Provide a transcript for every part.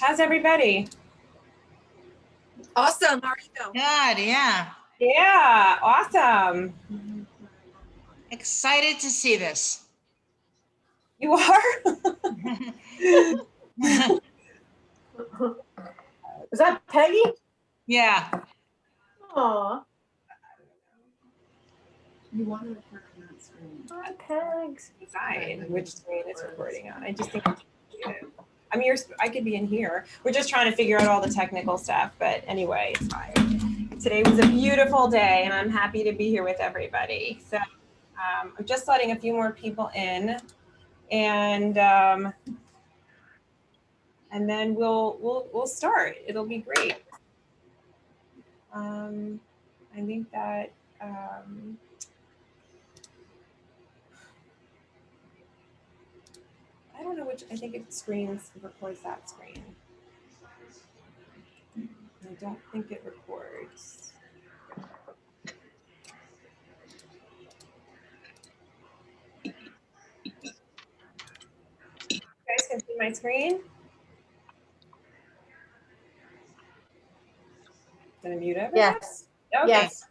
How's everybody? Awesome. How are you? Good, yeah. Yeah, awesome. Excited to see this. You are? Is that Peggy? Yeah. Aw. You wanted to put on that screen. Hi, Pegs. Decide which screen it's recording on. I just think I mean, I could be in here. We're just trying to figure out all the technical stuff, but anyway, it's fine. Today was a beautiful day, and I'm happy to be here with everybody. So I'm just letting a few more people in, and then we'll start. It'll be great. I think that. I don't know which, I think it records that screen. I don't think it records. You guys can see my screen? Gonna mute everyone? Yes. Okay. Yes.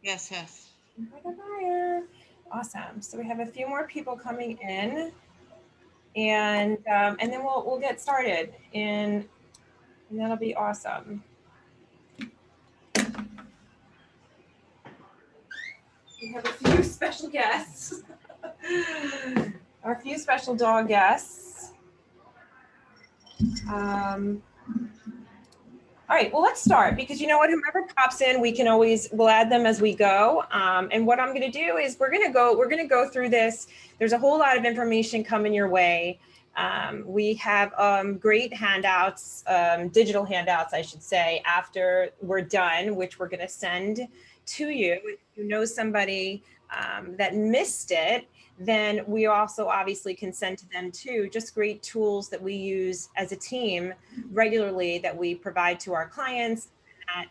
Yes, yes. Awesome. So we have a few more people coming in, and then we'll get started, and that'll be awesome. We have a few special guests. Our few special dog guests. All right, well, let's start, because you know what, whoever pops in, we'll add them as we go. And what I'm gonna do is we're gonna go through this. There's a whole lot of information coming your way. We have great handouts, digital handouts, I should say, after we're done, which we're gonna send to you. If you know somebody that missed it, then we also obviously can send to them too, just great tools that we use as a team regularly that we provide to our clients that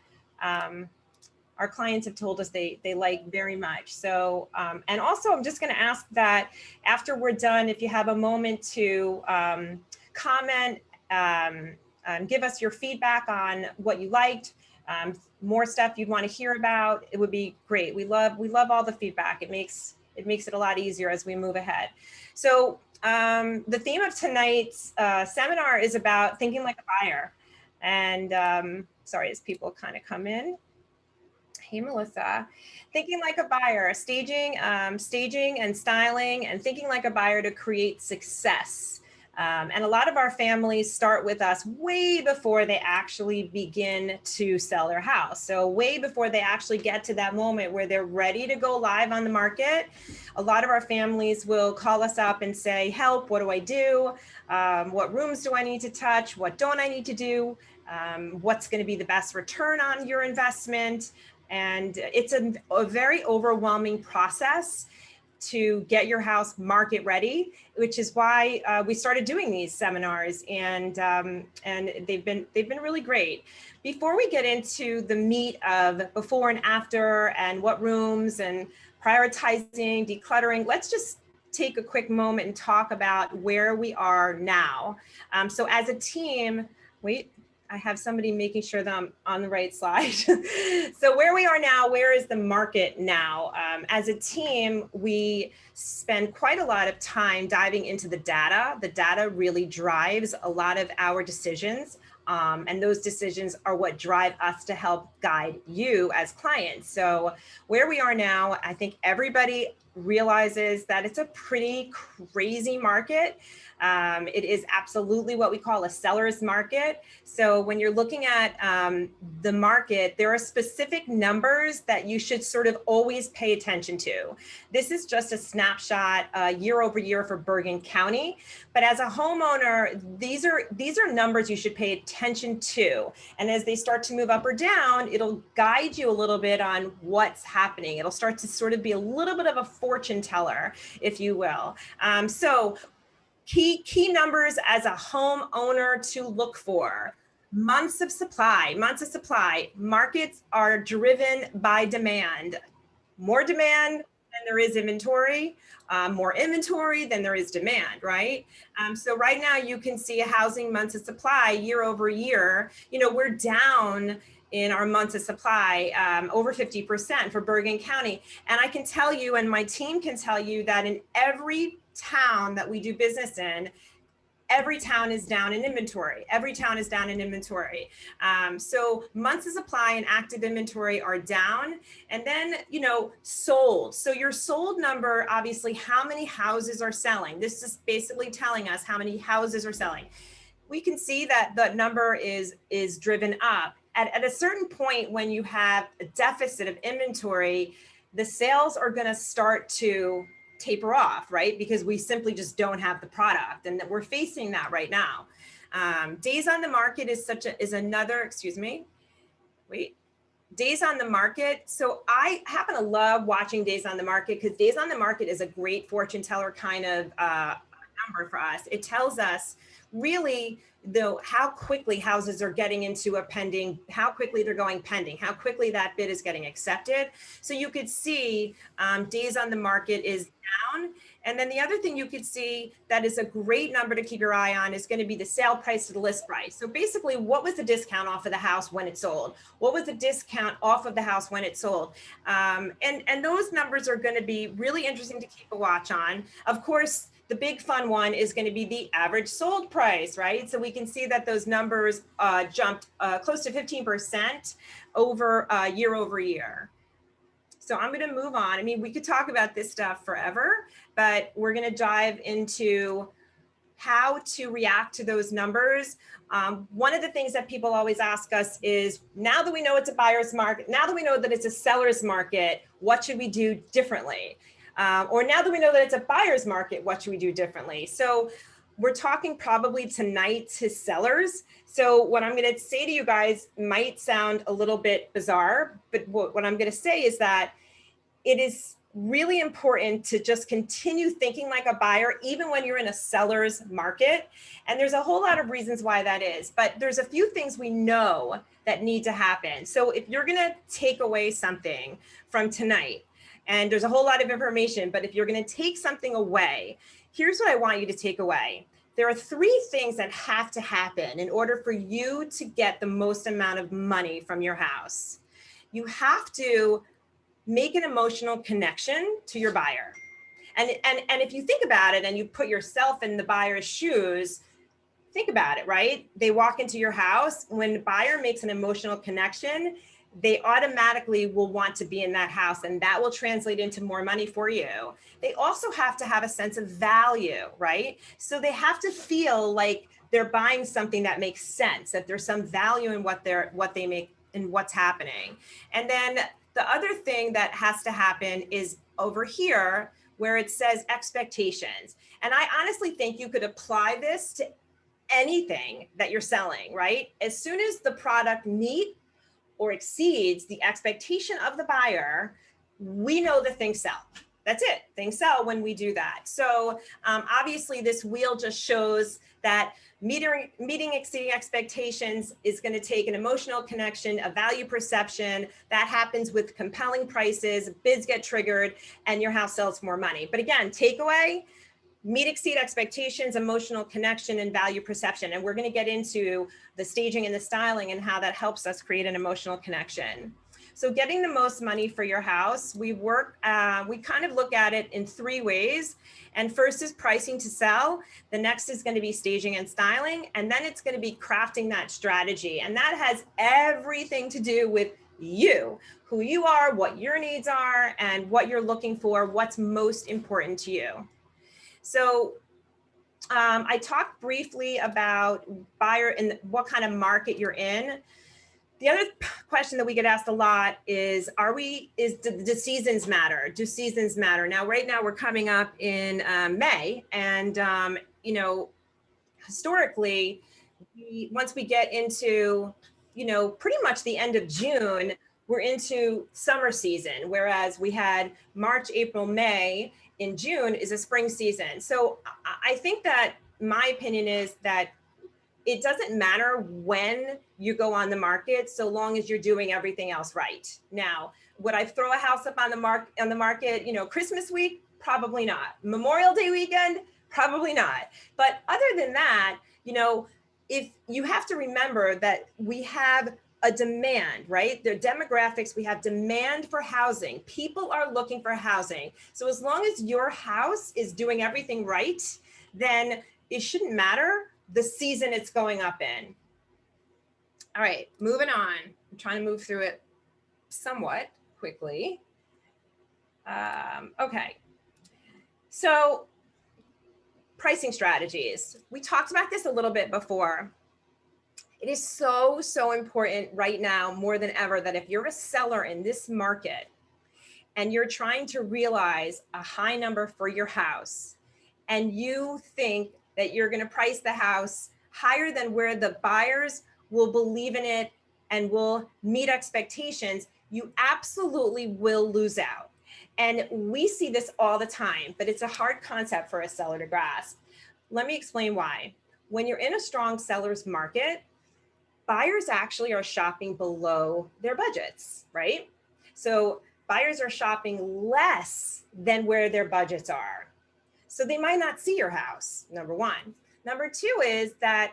our clients have told us they like very much. So, and also I'm just gonna ask that after we're done, if you have a moment to comment, give us your feedback on what you liked, more stuff you'd want to hear about, it would be great. We love all the feedback. It makes it a lot easier as we move ahead. So the theme of tonight's seminar is about thinking like a buyer. And sorry, as people kind of come in. Hey, Melissa. Thinking like a buyer, staging and styling, and thinking like a buyer to create success. And a lot of our families start with us way before they actually begin to sell their house. So way before they actually get to that moment where they're ready to go live on the market. A lot of our families will call us up and say, help, what do I do? What rooms do I need to touch? What don't I need to do? What's going to be the best return on your investment? And it's a very overwhelming process to get your house market ready, which is why we started doing these seminars, and they've been really great. Before we get into the meat of before and after and what rooms and prioritizing, decluttering, let's just take a quick moment and talk about where we are now. So as a team, I have somebody making sure that I'm on the right slide. So where we are now, where is the market now? As a team, we spend quite a lot of time diving into the data. The data really drives a lot of our decisions. And those decisions are what drive us to help guide you as clients. So where we are now, I think everybody realizes that it's a pretty crazy market. It is absolutely what we call a seller's market. So when you're looking at the market, there are specific numbers that you should sort of always pay attention to. This is just a snapshot year over year for Bergen County. But as a homeowner, these are numbers you should pay attention to. And as they start to move up or down, it'll guide you a little bit on what's happening. It'll start to sort of be a little bit of a fortune teller, if you will. So key numbers as a homeowner to look for. Months of supply. Markets are driven by demand. More demand there is inventory, more inventory than there is demand, right? So right now you can see a housing months of supply year over year. You know, we're down in our months of supply over 50% for Bergen County. And I can tell you, and my team can tell you, that in every town that we do business in, every town is down in inventory. Every town is down in inventory. So months of supply and active inventory are down. And then, you know, sold. So your sold number, obviously, how many houses are selling? This is basically telling us how many houses are selling. We can see that the number is driven up. At a certain point, when you have a deficit of inventory, the sales are going to start to taper off, right? Because we simply just don't have the product, and that we're facing that right now. Days on the market is another, excuse me, wait, days on the market. So I happen to love watching days on the market, because days on the market is a great fortune teller kind of number for us. It tells us really though how quickly houses are getting into a pending, how quickly they're going pending, how quickly that bid is getting accepted. So you could see days on the market is down. And then the other thing you could see that is a great number to keep your eye on is going to be the sale price to the list price. So basically, what was the discount off of the house when it sold? What was the discount off of the house when it sold? And those numbers are going to be really interesting to keep a watch on. Of course, the big fun one is going to be the average sold price, right? So we can see that those numbers jumped close to 15% over year over year. So I'm going to move on. I mean, we could talk about this stuff forever, but we're going to dive into how to react to those numbers. One of the things that people always ask us is, now that we know it's a buyer's market, now that we know that it's a seller's market, what should we do differently? Or now that we know that it's a buyer's market, what should we do differently? So we're talking probably tonight to sellers. So what I'm going to say to you guys might sound a little bit bizarre, but what I'm going to say is that it is really important to just continue thinking like a buyer, even when you're in a seller's market. And there's a whole lot of reasons why that is, but there's a few things we know that need to happen. So if you're going to take away something from tonight, and there's a whole lot of information, but if you're going to take something away, here's what I want you to take away. There are three things that have to happen in order for you to get the most amount of money from your house. You have to make an emotional connection to your buyer. And if you think about it and you put yourself in the buyer's shoes, think about it, right? They walk into your house. When the buyer makes an emotional connection, they automatically will want to be in that house, and that will translate into more money for you. They also have to have a sense of value, right? So they have to feel like they're buying something that makes sense, that there's some value in what they make and what's happening. And then the other thing that has to happen is over here where it says expectations. And I honestly think you could apply this to anything that you're selling, right? As soon as the product meets or exceeds the expectation of the buyer, we know that things sell. That's it. Things sell when we do that. So obviously this wheel just shows that meeting exceeding expectations is going to take an emotional connection, a value perception that happens with compelling prices, bids get triggered, and your house sells for more money. But again, takeaway, meet exceed expectations, emotional connection, and value perception. And we're going to get into the staging and the styling and how that helps us create an emotional connection. So getting the most money for your house, we kind of look at it in three ways. And first is pricing to sell. The next is going to be staging and styling. And then it's going to be crafting that strategy. And that has everything to do with you, who you are, what your needs are, and what you're looking for, what's most important to you. So I talked briefly about buyer and what kind of market you're in. The other question that we get asked a lot is, do seasons matter? Do seasons matter? Now, right now we're coming up in May, and you know, historically, once we get into, you know, pretty much the end of June, we're into summer season, whereas we had March, April, May. In June is a spring season. So I think that my opinion is that it doesn't matter when you go on the market, so long as you're doing everything else right. Now, would I throw a house up on the market, you know, Christmas week? Probably not. Memorial Day weekend? Probably not. But other than that, you know, if you have to remember that we have a demand, right? The demographics, we have demand for housing. People are looking for housing. So as long as your house is doing everything right, then it shouldn't matter the season it's going up in. All right, moving on. I'm trying to move through it somewhat quickly. Okay, so pricing strategies. We talked about this a little bit before. It is so, so important right now more than ever that if you're a seller in this market and you're trying to realize a high number for your house and you think that you're going to price the house higher than where the buyers will believe in it and will meet expectations, you absolutely will lose out. And we see this all the time, but it's a hard concept for a seller to grasp. Let me explain why. When you're in a strong seller's market, buyers actually are shopping below their budgets, right? So buyers are shopping less than where their budgets are. So they might not see your house, number one. Number two is that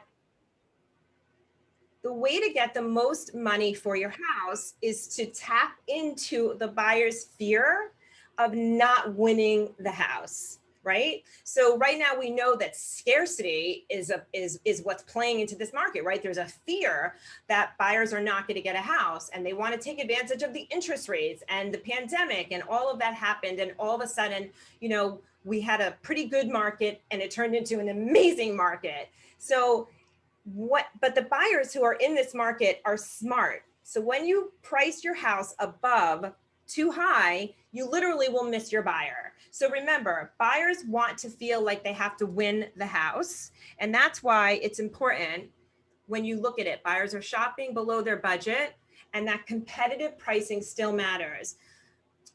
the way to get the most money for your house is to tap into the buyer's fear of not winning the house, right? So right now we know that scarcity is what's playing into this market, right? There's a fear that buyers are not going to get a house and they want to take advantage of the interest rates and the pandemic and all of that happened. And all of a sudden, you know, we had a pretty good market and it turned into an amazing market. So but the buyers who are in this market are smart. So when you price your house above too high, you literally will miss your buyer. So remember, buyers want to feel like they have to win the house. And that's why it's important when you look at it, buyers are shopping below their budget and that competitive pricing still matters.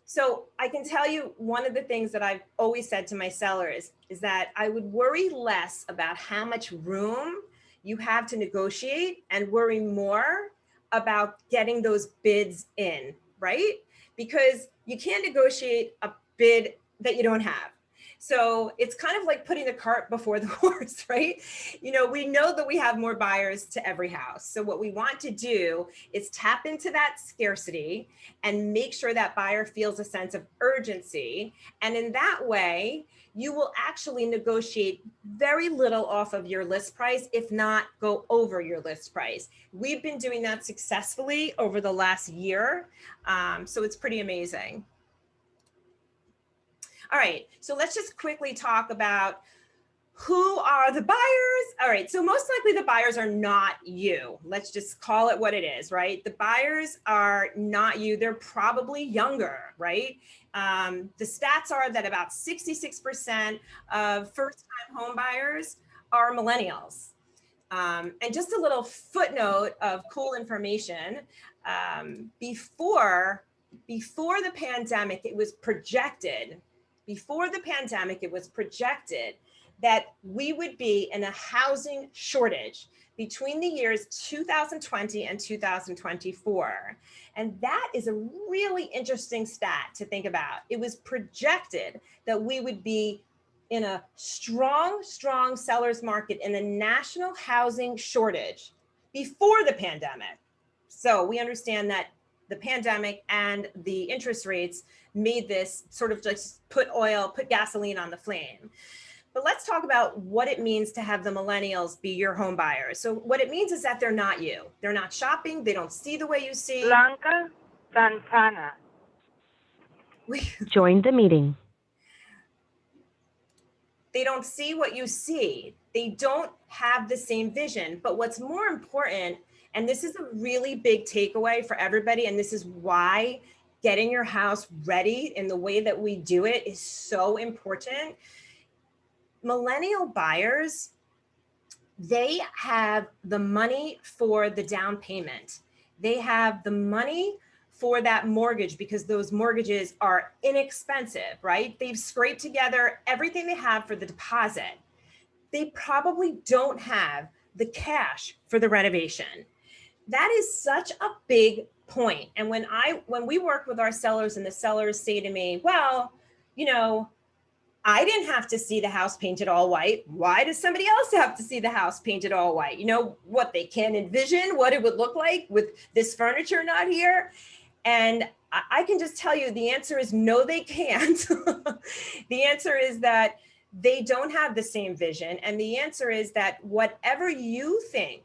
So I can tell you one of the things that I've always said to my sellers is that I would worry less about how much room you have to negotiate and worry more about getting those bids in, right? Because you can't negotiate a bid that you don't have. So it's kind of like putting the cart before the horse, right? You know, we know that we have more buyers to every house. So what we want to do is tap into that scarcity and make sure that buyer feels a sense of urgency. And in that way, you will actually negotiate very little off of your list price, if not go over your list price. We've been doing that successfully over the last year. So it's pretty amazing. All right, so let's just quickly talk about who are the buyers. All right, so most likely the buyers are not you. Let's just call it what it is, right? The buyers are not you. They're probably younger, right? The stats are that about 66% of first-time home buyers are millennials. And just a little footnote of cool information, before the pandemic, it was projected that we would be in a housing shortage between the years 2020 and 2024. And that is a really interesting stat to think about. It was projected that we would be in a strong seller's market in a national housing shortage before the pandemic. So we understand that the pandemic and the interest rates made this sort of just put gasoline on the flame. But let's talk about what it means to have the millennials be your home buyers. So what it means is that they're not you. They're not shopping. They don't see the way you see. Blanca Santana. Join the meeting. They don't see what you see. They don't have the same vision. But what's more important, and this is a really big takeaway for everybody, and this is why getting your house ready in the way that we do it is so important. Millennial buyers, they have the money for the down payment. They have the money for that mortgage because those mortgages are inexpensive, right? They've scraped together everything they have for the deposit. They probably don't have the cash for the renovation. That is such a big point. And when we work with our sellers and the sellers say to me, well, you know, I didn't have to see the house painted all white. Why does somebody else have to see the house painted all white? You know what, they can't envision what it would look like with this furniture not here. And I can just tell you the answer is no, they can't. The answer is that they don't have the same vision. And the answer is that whatever you think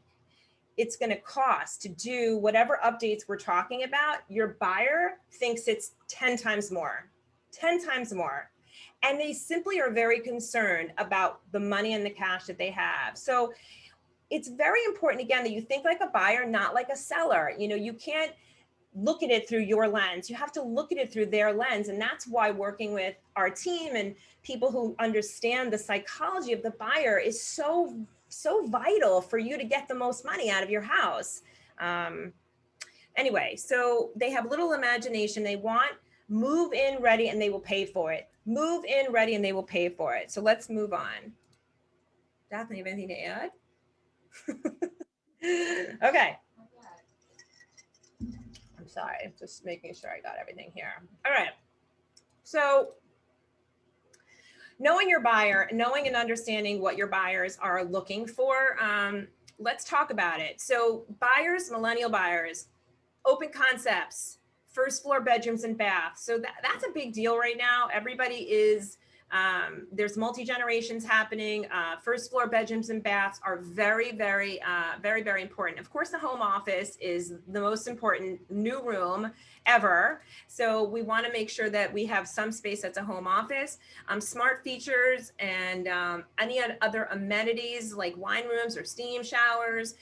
it's going to cost to do whatever updates we're talking about, your buyer thinks it's 10 times more, 10 times more. And they simply are very concerned about the money and the cash that they have. So it's very important, again, that you think like a buyer, not like a seller. You know, you can't look at it through your lens. You have to look at it through their lens. And that's why working with our team and people who understand the psychology of the buyer is so vital for you to get the most money out of your house. Anyway, so they have little imagination. They want move in ready and they will pay for it. Move in ready and they will pay for it. So let's move on. Daphne, have anything to add? Okay. I'm sorry, just making sure I got everything here. All right. So knowing your buyer, knowing and understanding what your buyers are looking for, let's talk about it. So buyers, millennial buyers, open concepts, first floor bedrooms and baths. So that's a big deal right now. Everybody is, there's multi-generations happening. First floor bedrooms and baths are very, very important. Of course, the home office is the most important new room ever. So we want to make sure that we have some space that's a home office, smart features and any other amenities like wine rooms or steam showers,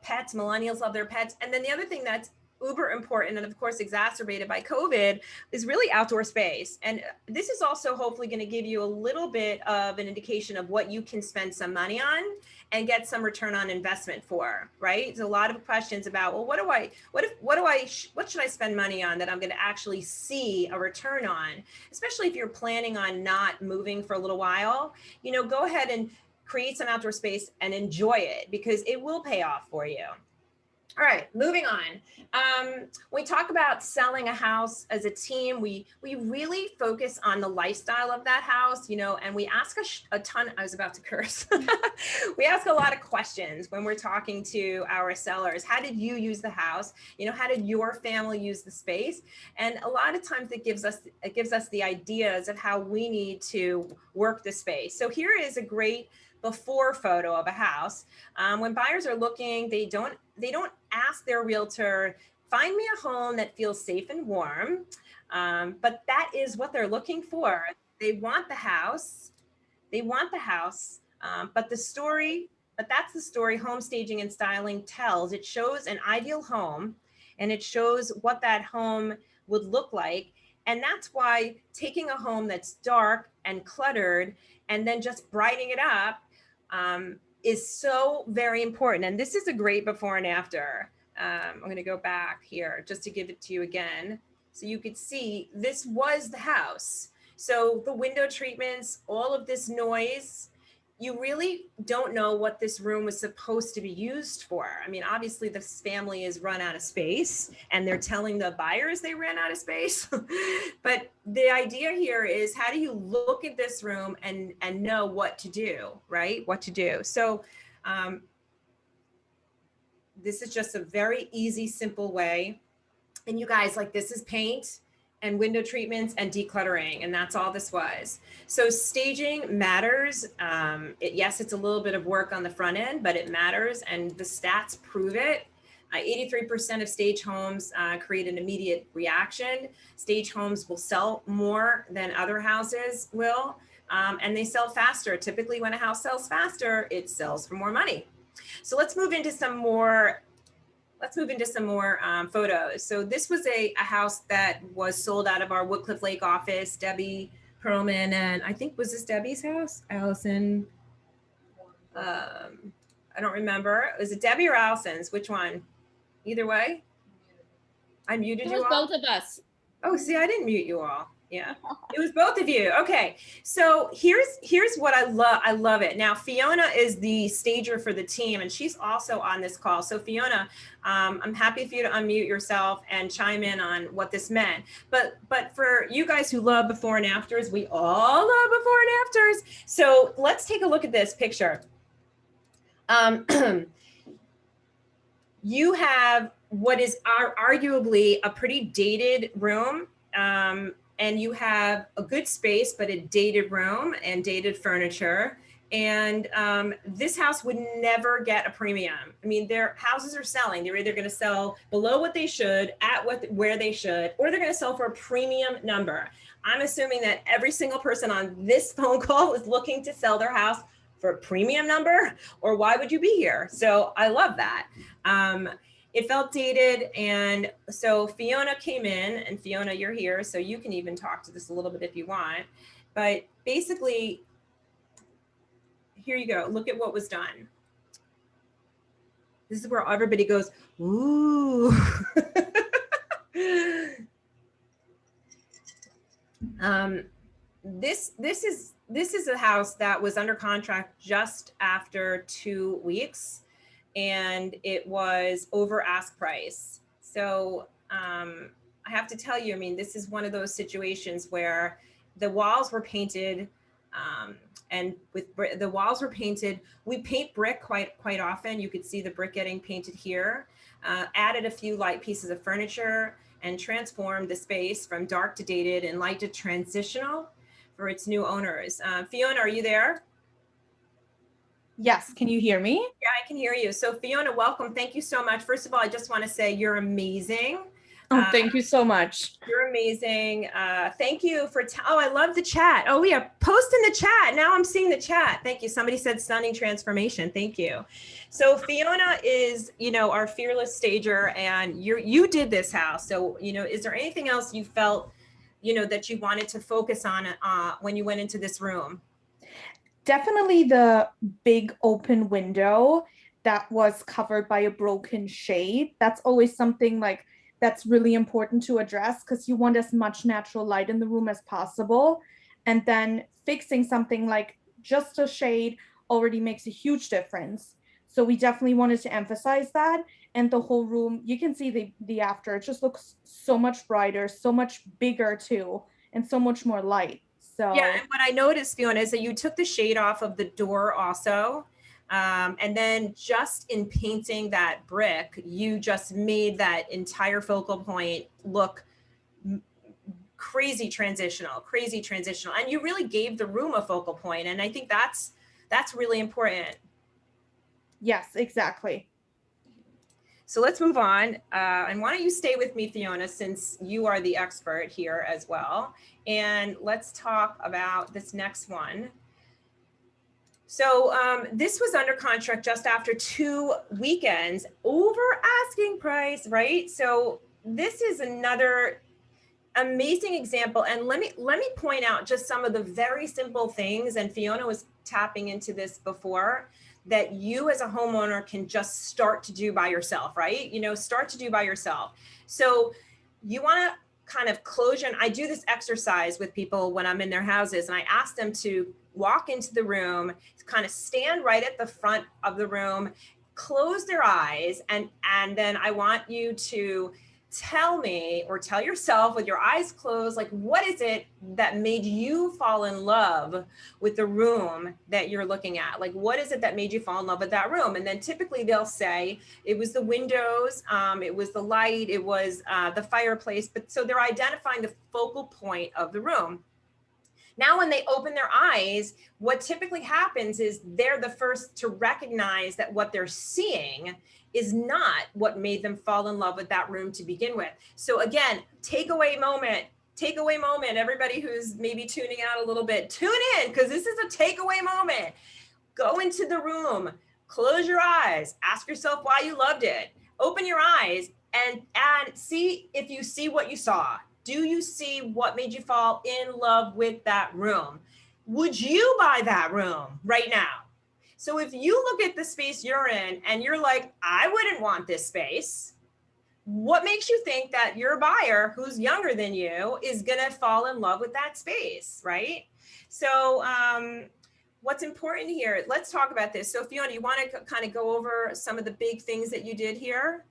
pets, millennials love their pets. And then the other thing that's uber important and of course exacerbated by COVID is really outdoor space. And this is also hopefully going to give you a little bit of an indication of what you can spend some money on and get some return on investment for, right? There's a lot of questions about, well, what should I spend money on that I'm going to actually see a return on, especially if you're planning on not moving for a little while. You know, go ahead and create some outdoor space and enjoy it because it will pay off for you. All right, moving on. When we talk about selling a house as a team, we really focus on the lifestyle of that house, you know, and we ask a ton, I was about to curse. We ask a lot of questions when we're talking to our sellers. How did you use the house? You know, how did your family use the space? And a lot of times it gives us the ideas of how we need to work the space. So here is a great before photo of a house. When buyers are looking, they don't ask their realtor, find me a home that feels safe and warm. But that is what they're looking for. They want the house. But that's the story home staging and styling tells. It shows an ideal home and it shows what that home would look like. And that's why taking a home that's dark and cluttered and then just brightening it up is so very important. And this is a great before and after. I'm going to go back here just to give it to you again. So you could see this was the house. So the window treatments, all of this noise, you really don't know what this room was supposed to be used for. I mean, obviously this family is run out of space and they're telling the buyers they ran out of space. But the idea here is how do you look at this room and know what to do, right? What to do. So this is just a very easy, simple way. And you guys, like this is paint and window treatments and decluttering, and that's all this was. So staging matters. Yes, it's a little bit of work on the front end, but it matters, and the stats prove it. 83% of stage homes create an immediate reaction. Stage homes will sell more than other houses will, and they sell faster. Typically, when a house sells faster, it sells for more money. So let's move into some more photos. So this was a house that was sold out of our Woodcliff Lake office. Debbie Perlman, and I think, was this Debbie's house? Allison, I don't remember. Was it Debbie or Allison's? Which one? Either way. I muted you all. Both of us. Oh, see, I didn't mute you all. Yeah, it was both of you. Okay, so here's what I love. I love it. Now Fiona is the stager for the team, and she's also on this call. So Fiona, I'm happy for you to unmute yourself and chime in on what this meant. But for you guys who love before and afters, we all love before and afters. So let's take a look at this picture. You have what is arguably a pretty dated room. And you have a good space, but a dated room and dated furniture. And this house would never get a premium. I mean, their houses are selling. They're either going to sell below what they should, at where they should, or they're going to sell for a premium number. I'm assuming that every single person on this phone call is looking to sell their house for a premium number, or why would you be here? So I love that. It felt dated. And so Fiona came in, and Fiona, you're here, so you can even talk to this a little bit if you want. But basically, here you go. Look at what was done. This is where everybody goes, ooh. This is a house that was under contract just after 2 weeks. And it was over ask price. So I have to tell you, I mean, this is one of those situations where the walls were painted, and with the walls were painted. We paint brick quite often. You could see the brick getting painted here. Added a few light pieces of furniture and transformed the space from dark to dated and light to transitional for its new owners. Fiona, are you there? Yes, can you hear me? Yeah, I can hear you. So Fiona, welcome. Thank you so much. First of all, I just want to say you're amazing. Oh, thank you so much. You're amazing. Thank you for, oh, I love the chat. Oh yeah, post in the chat. Now I'm seeing the chat. Thank you. Somebody said stunning transformation. Thank you. So Fiona is, you know, our fearless stager, and you did this house. So, you know, is there anything else you felt, you know, that you wanted to focus on when you went into this room? Definitely the big open window that was covered by a broken shade. That's always something like that's really important to address, because you want as much natural light in the room as possible. And then fixing something like just a shade already makes a huge difference. So we definitely wanted to emphasize that. And the whole room, you can see the after, it just looks so much brighter, so much bigger too, and so much more light. So yeah, and what I noticed, Fiona, is that you took the shade off of the door also. And then just in painting that brick, you just made that entire focal point look crazy transitional. And you really gave the room a focal point. And I think that's really important. yes, exactly. So let's move on. And why don't you stay with me, Fiona, since you are the expert here as well. And let's talk about this next one. So this was under contract just after 2 weekends, over asking price, right? So this is another amazing example. And let me point out just some of the very simple things. And Fiona was tapping into this before, that you as a homeowner can just start to do by yourself, right? You know, start to do by yourself. So you want to kind of close your, I do this exercise with people when I'm in their houses, and I ask them to walk into the room, kind of stand right at the front of the room, close their eyes, and then I want you to tell me, or tell yourself with your eyes closed, like, what is it that made you fall in love with the room that you're looking at? Like, what is it that made you fall in love with that room? And then typically they'll say it was the windows, it was the light, it was the fireplace. But so they're identifying the focal point of the room. Now, when they open their eyes, what typically happens is they're the first to recognize that what they're seeing is not what made them fall in love with that room to begin with. So again, takeaway moment, everybody who's maybe tuning out a little bit, tune in, because this is a takeaway moment. Go into the room, close your eyes, ask yourself why you loved it, open your eyes, and see if you see what you saw. Do you see what made you fall in love with that room? Would you buy that room right now? So if you look at the space you're in and you're like, I wouldn't want this space, what makes you think that your buyer who's younger than you is going to fall in love with that space, right? So what's important here, let's talk about this. So Fiona, you want to kind of go over some of the big things that you did here?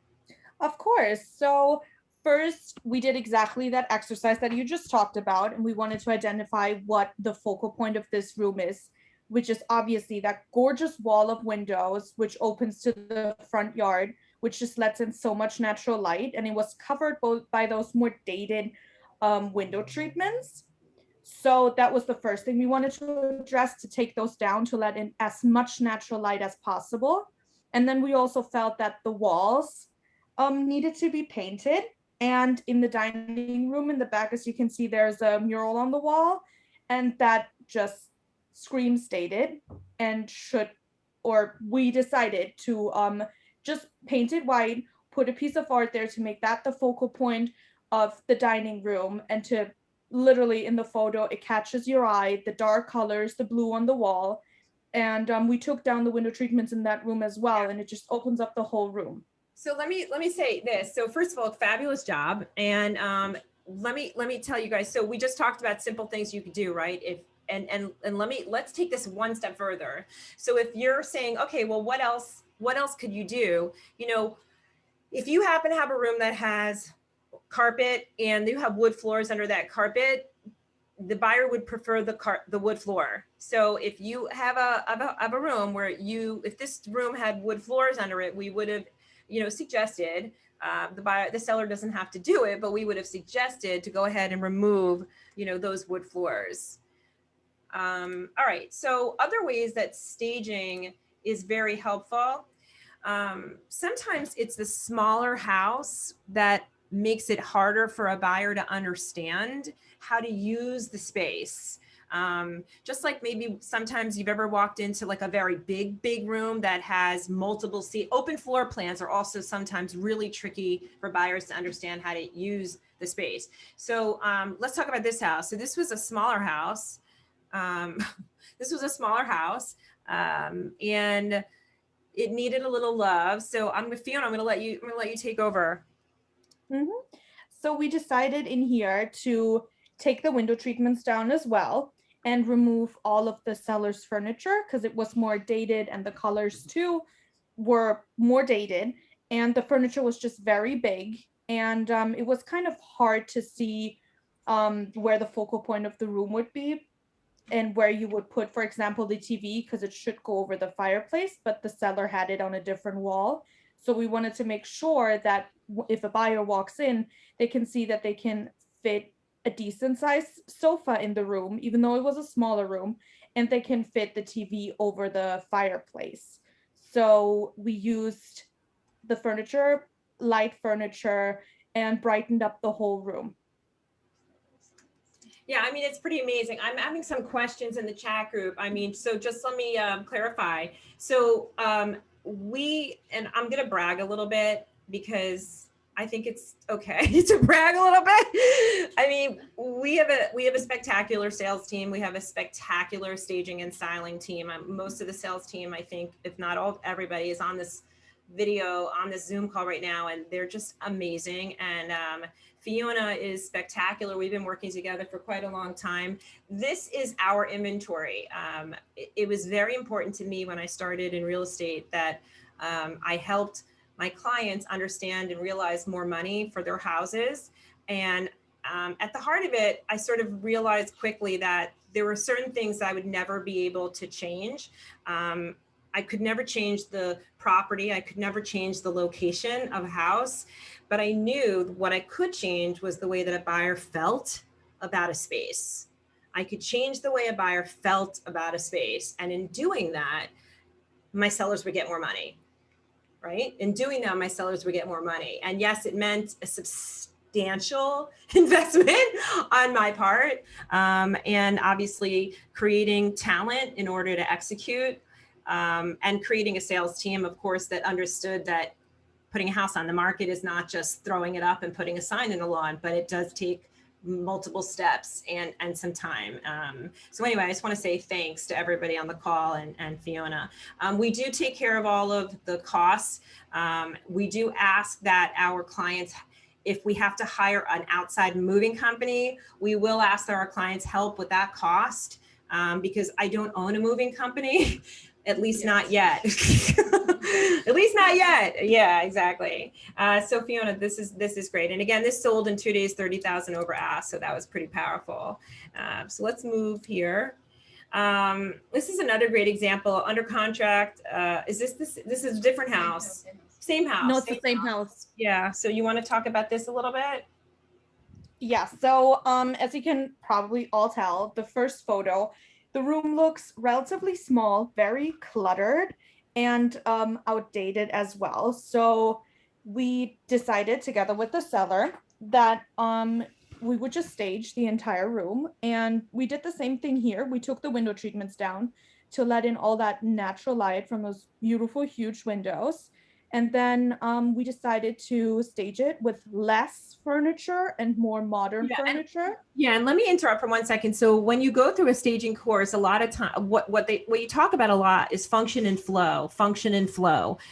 Of course. So first, we did exactly that exercise that you just talked about, and we wanted to identify what the focal point of this room is, which is obviously that gorgeous wall of windows, which opens to the front yard, which just lets in so much natural light. And it was covered both by those more dated window treatments. So that was the first thing we wanted to address, to take those down to let in as much natural light as possible. And then we also felt that the walls needed to be painted. And in the dining room in the back, as you can see, there's a mural on the wall, and that just screams dated and should, or we decided to just paint it white, put a piece of art there to make that the focal point of the dining room, and to literally in the photo, it catches your eye, the dark colors, the blue on the wall. And we took down the window treatments in that room as well, and it just opens up the whole room. So let me say this. So first of all, fabulous job. And let me tell you guys, so we just talked about simple things you could do, right? Let's take this one step further. So if you're saying, okay, well, what else could you do? You know, if you happen to have a room that has carpet and you have wood floors under that carpet, the buyer would prefer the wood floor. So if you have a room where if this room had wood floors under it, we would have, suggested, the seller doesn't have to do it, but we would have suggested to go ahead and remove, those wood floors. All right, so other ways that staging is very helpful. Sometimes it's the smaller house that makes it harder for a buyer to understand how to use the space. Just like maybe sometimes you've ever walked into like a very big room that has multiple seat. Open floor plans are also sometimes really tricky for buyers to understand how to use the space. So let's talk about this house. So this was a smaller house. And it needed a little love. So Fiona, I'm gonna let you take over. Mm-hmm. So we decided in here to take the window treatments down as well and remove all of the seller's furniture because it was more dated, and the colors too were more dated, and the furniture was just very big, and it was kind of hard to see where the focal point of the room would be and where you would put, for example, the TV, because it should go over the fireplace, but the seller had it on a different wall. So we wanted to make sure that if a buyer walks in, they can see that they can fit a decent sized sofa in the room, even though it was a smaller room, and they can fit the TV over the fireplace. So we used the furniture, light furniture, and brightened up the whole room. Yeah, I mean, it's pretty amazing. I'm having some questions in the chat group. I mean, so just let me clarify. So and I'm going to brag a little bit because I think it's okay to brag a little bit. I mean, we have a spectacular sales team. We have a spectacular staging and styling team. Most of the sales team, I think, if not all, everybody is on this video, on this Zoom call right now, and they're just amazing. And Fiona is spectacular. We've been working together for quite a long time. This is our inventory. It was very important to me when I started in real estate that I helped my clients understand and realize more money for their houses. And at the heart of it, I sort of realized quickly that there were certain things that I would never be able to change. I could never change the property. I could never change the location of a house, but I knew what I could change was the way that a buyer felt about a space. I could change the way a buyer felt about a space. And in doing that, my sellers would get more money, right? In doing that, my sellers would get more money. And yes, it meant a substantial investment on my part. And obviously creating talent in order to execute. And creating a sales team, of course, that understood that putting a house on the market is not just throwing it up and putting a sign in the lawn, but it does take multiple steps and some time. So anyway, I just want to say thanks to everybody on the call and Fiona. We do take care of all of the costs. We do ask that our clients, if we have to hire an outside moving company, we will ask that our clients help with that cost, because I don't own a moving company, at least not yet. At least not yet. Yeah, exactly. So Fiona, this is great. And again, this sold in 2 days, 30,000 over ask. So that was pretty powerful. So let's move here. This is another great example under contract. Is this is a different house? Same house. No, it's the same house. Yeah. So you want to talk about this a little bit? Yeah. So as you can probably all tell, the first photo, the room looks relatively small, very cluttered, and outdated as well. So we decided together with the seller that we would just stage the entire room. And we did the same thing here. We took the window treatments down to let in all that natural light from those beautiful, huge windows. And then we decided to stage it with less furniture and more modern furniture. And let me interrupt for 1 second. So when you go through a staging course, a lot of time, what you talk about a lot is function and flow.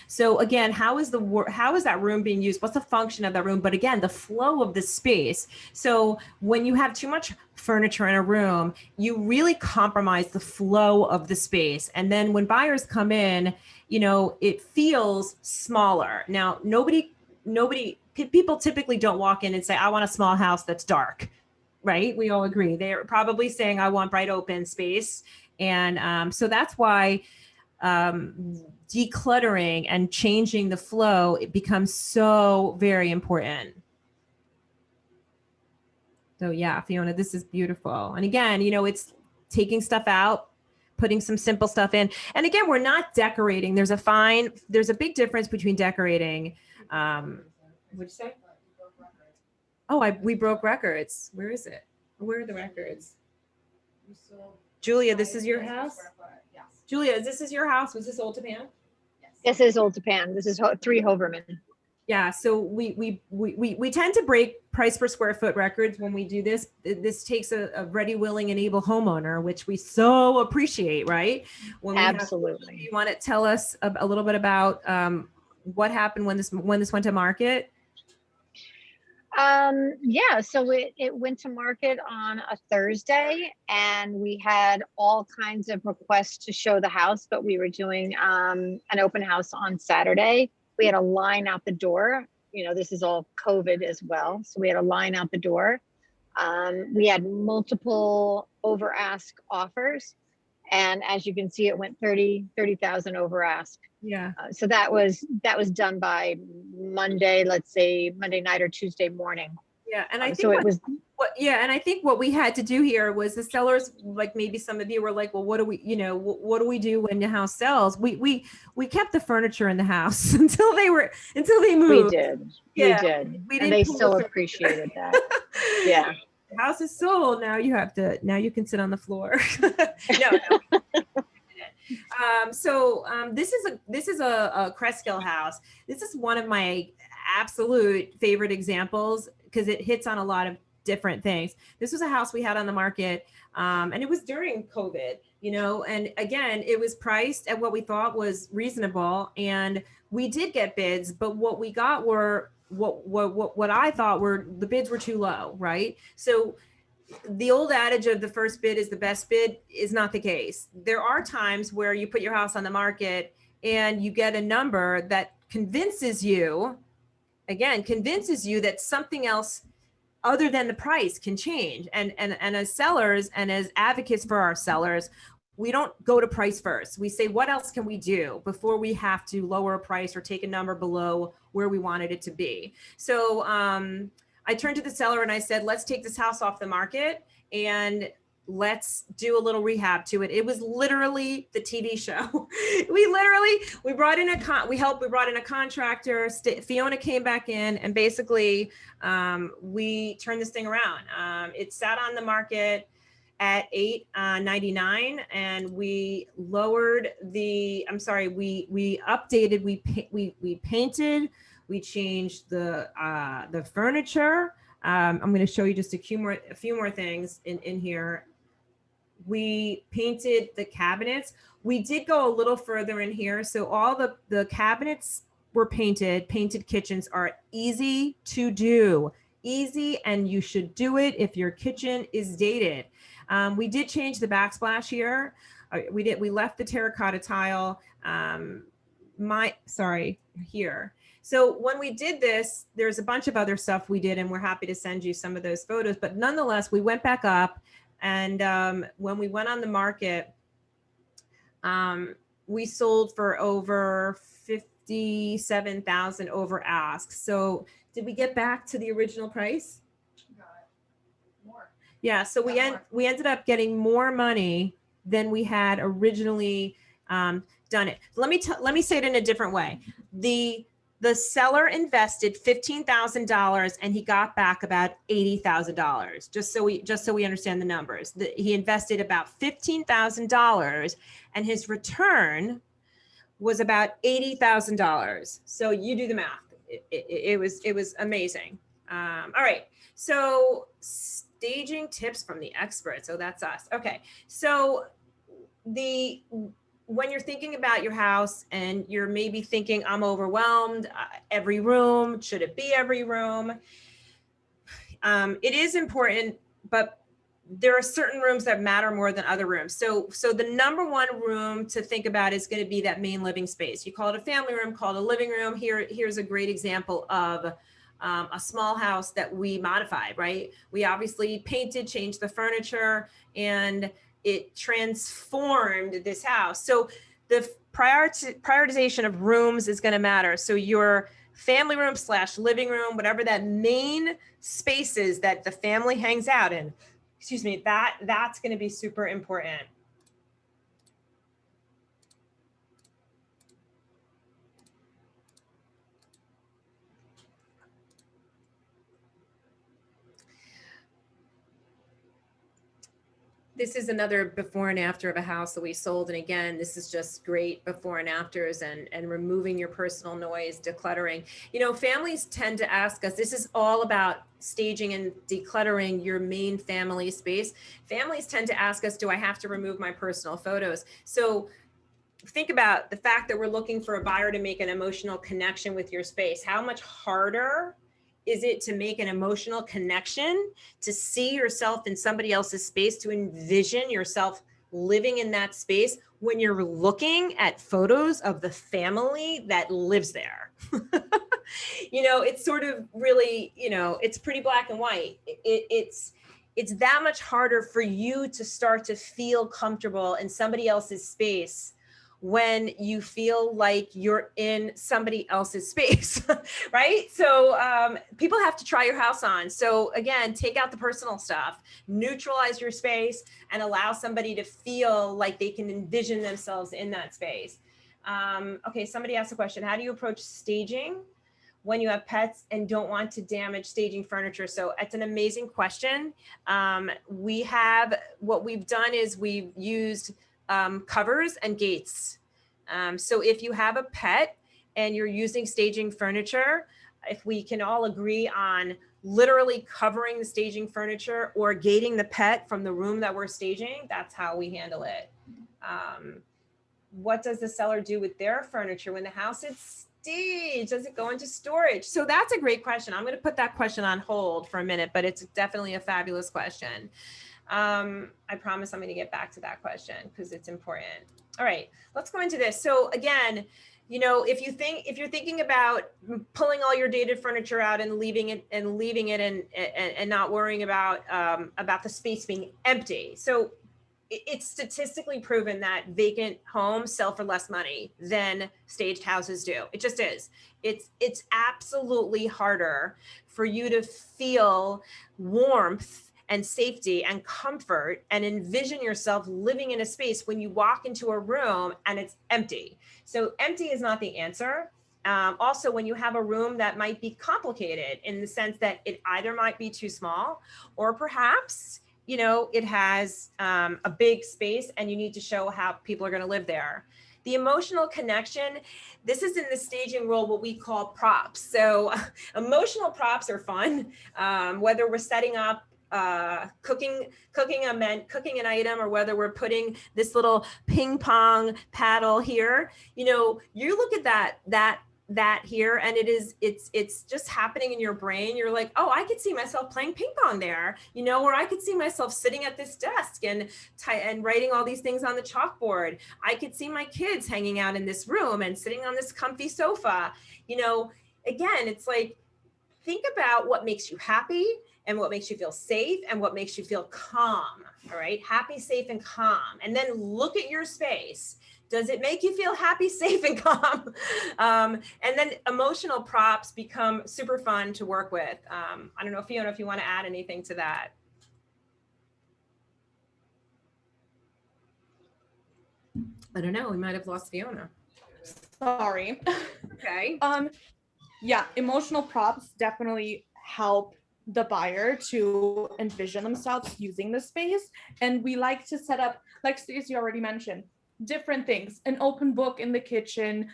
So again, how is that room being used? What's the function of that room? But again, the flow of the space. So when you have too much furniture in a room, you really compromise the flow of the space. And then when buyers come in, it feels smaller. Now, people typically don't walk in and say, I want a small house that's dark, right? We all agree. They're probably saying, I want bright open space. And so that's why decluttering and changing the flow, it becomes so very important. So yeah, Fiona, this is beautiful. And again, it's taking stuff out, putting some simple stuff in. And again, we're not decorating. There's a big difference between decorating. What'd you say? Oh, we broke records. Where is it? Where are the records? Julia, this is your house? Julia, this is your house? Was this Old Japan? This is Old Japan. This is 3 Hoverman. Yeah, so we tend to break price per square foot records when we do this. This takes a ready, willing, and able homeowner, which we so appreciate, right? Absolutely. You want to tell us a little bit about what happened when this went to market? Yeah, so it went to market on a Thursday, and we had all kinds of requests to show the house, but we were doing an open house on Saturday. We had a line out the door. This is all COVID as well. So we had a line out the door. We had multiple over ask offers. And as you can see, it went 30,000 over ask. Yeah. So that was done by Monday, let's say Monday night or Tuesday morning. Yeah. And I think so it was. And I think what we had to do here was the sellers, like maybe some of you were like, well, what do we do when the house sells? We kept the furniture in the house until they moved. We did. Yeah. And they so appreciated that. Yeah. The house is sold. Now you can sit on the floor. No. This is a Cresskill house. This is one of my absolute favorite examples because it hits on a lot of different things. This was a house we had on the market, and it was during COVID, and again, it was priced at what we thought was reasonable, and we did get bids, but what we got were what I thought were the bids were too low, right? So the old adage of the first bid is the best bid is not the case. There are times where you put your house on the market and you get a number that convinces you that something else other than the price can change. And as sellers and as advocates for our sellers, we don't go to price first. We say, what else can we do before we have to lower a price or take a number below where we wanted it to be? So I turned to the seller and I said, let's take this house off the market and let's do a little rehab to it. It was literally the TV show. We brought in a contractor. Fiona came back in and basically we turned this thing around. It sat on the market at $899 and we lowered we updated, we painted, we changed the furniture. I'm going to show you just a few more things in here. We painted the cabinets. We did go a little further in here. So all the cabinets were painted. Painted kitchens are easy to do. Easy, and you should do it if your kitchen is dated. We did change the backsplash here. We left the terracotta tile. Here. So when we did this, there's a bunch of other stuff we did, and we're happy to send you some of those photos. But nonetheless, we went back up, and when we went on the market, we sold for over 57,000 over ask. So did we get back to the original price? More. Yeah. So we ended up getting more money than we had originally done it. Let me say it in a different way. The seller invested $15,000 and he got back about $80,000. Just so we understand the numbers. He invested about $15,000 and his return was about $80,000. So you do the math. It was amazing. All right. So staging tips from the experts. So that's us. Okay. So when you're thinking about your house and you're maybe thinking, I'm overwhelmed, every room, should it be every room? It is important, but there are certain rooms that matter more than other rooms. So the number one room to think about is going to be that main living space. You call it a family room, call it a living room. Here's a great example of a small house that we modified, right? We obviously painted, changed the furniture, and it transformed this house. So the prioritization of rooms is going to matter. So your family room / living room, whatever that main space is that the family hangs out in, excuse me, that's going to be super important. This is another before and after of a house that we sold. And again, this is just great before and afters and removing your personal noise, decluttering. You know, families tend to ask us, this is all about staging and decluttering your main family space. Families tend to ask us, do I have to remove my personal photos? So think about the fact that we're looking for a buyer to make an emotional connection with your space. How much harder is it to make an emotional connection, to see yourself in somebody else's space, to envision yourself living in that space when you're looking at photos of the family that lives there? You know, it's sort of really, you know, it's pretty black and white. It's that much harder for you to start to feel comfortable in somebody else's space when you feel like you're in somebody else's space, right? So people have to try your house on. So again, take out the personal stuff, neutralize your space, and allow somebody to feel like they can envision themselves in that space. Okay, somebody asked a question. How do you approach staging when you have pets and don't want to damage staging furniture? So it's an amazing question. What we've done is we've used covers and gates. So if you have a pet and you're using staging furniture, if we can all agree on literally covering the staging furniture or gating the pet from the room that we're staging, that's how we handle it. What does the seller do with their furniture when the house is staged? Does it go into storage? So that's a great question. I'm going to put that question on hold for a minute, but it's definitely a fabulous question. I promise I'm going to get back to that question because it's important. All right, let's go into this. So again, you know, if you're thinking about pulling all your dated furniture out and leaving it and not worrying about the space being empty. So it's statistically proven that vacant homes sell for less money than staged houses do. It just is. It's absolutely harder for you to feel warmth and safety and comfort and envision yourself living in a space when you walk into a room and it's empty. So empty is not the answer. Also, when you have a room that might be complicated in the sense that it either might be too small or perhaps, you know, it has a big space and you need to show how people are going to live there. The emotional connection, this is in the staging role, what we call props. So emotional props are fun, whether we're setting up cooking an item, or whether we're putting this little ping pong paddle here. You know, you look at that here, and it's just happening in your brain. You're like, oh, I could see myself playing ping pong there, you know, or I could see myself sitting at this desk and writing all these things on the chalkboard. I could see my kids hanging out in this room and sitting on this comfy sofa. You know, again, it's like, think about what makes you happy and what makes you feel safe and what makes you feel calm. All right, happy, safe, and calm. And then look at your space. Does it make you feel happy, safe, and calm? And then emotional props become super fun to work with. I don't know, Fiona, if you want to add anything to that. I don't know, we might have lost Fiona. Sorry. Okay. Yeah, emotional props definitely help the buyer to envision themselves using the space. And we like to set up, like Stacy already mentioned, different things: an open book in the kitchen,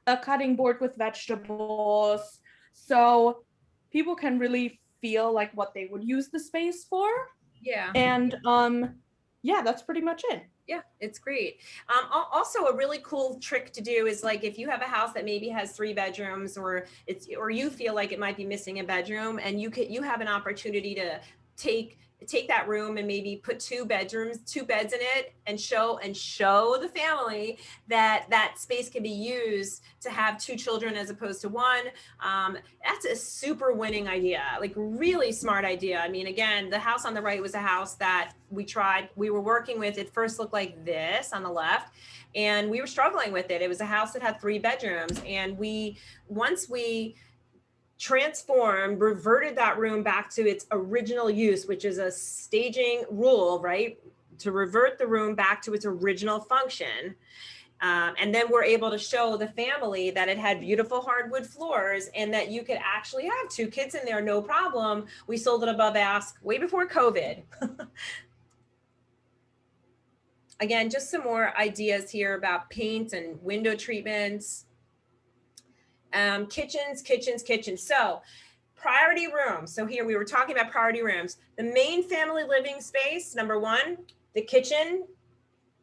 a cutting board with vegetables, so people can really feel like what they would use the space for. Yeah. And yeah, that's pretty much it. Yeah, it's great. Also, a really cool trick to do is, like, if you have a house that maybe has 3 bedrooms, or you feel like it might be missing a bedroom, and you have an opportunity to take that room and maybe put 2 beds in it, and show the family that space can be used to have 2 children as opposed to 1. That's a super winning idea, like really smart idea. I mean, again, the house on the right was a house that we were working with. It first looked like this on the left, and we were struggling with it. It was a house that had 3 bedrooms, and once we reverted that room back to its original use, which is a staging rule, right? To revert the room back to its original function. And then we're able to show the family that it had beautiful hardwood floors and that you could actually have 2 kids in there, no problem. We sold it above ask way before COVID. Again, just some more ideas here about paint and window treatments. Kitchens. So priority rooms. So here we were talking about priority rooms. The main family living space, number 1, the kitchen,